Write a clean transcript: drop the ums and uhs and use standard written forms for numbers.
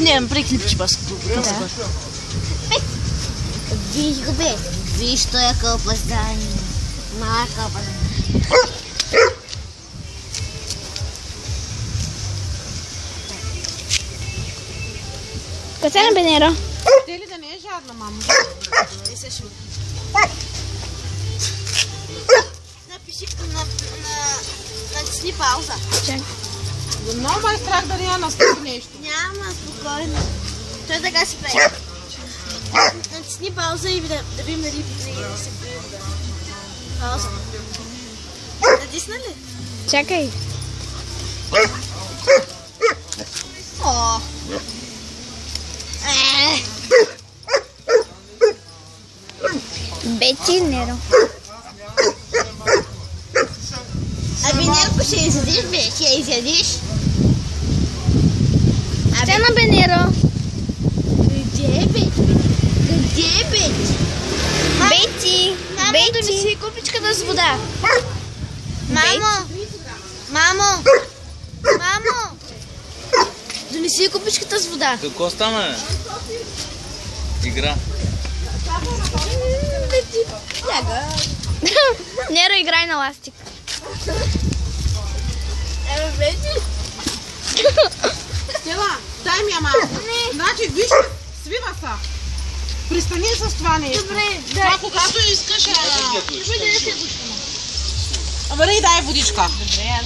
Не, прекли чипас. Да. Виж го, бе. Виж, той е кълпаздан. Ма кълпаздан. Къде е на Бенера? Те ли да не е жадна, мамо? И се ще... Напиши натисни пауза. Чакай. Много ме е страх да няма настъпи нещо. Няма, спокойно. Той така си прави. Натисни пауза и да видим дали се превърда. Пауза. Натисна ли? Чакай. О! Бети, Неро. Аби, Нерко, ще изядиш, бе? Ще изядиш? Къде е на Бенеро? Где, бе? Где, бе? Бети! Мамо, Бети! донеси купичката с вода. Мамо! Мамо! Мамо! Донеси купичката с вода. Какво стана? Игра. Неро, играй на ластик. Бети! Стела, дай ми я малко. Значи, виж, свива са. Пристани с това нещо. Добре, Това когато искаш... Абе, дай водичка. Добре,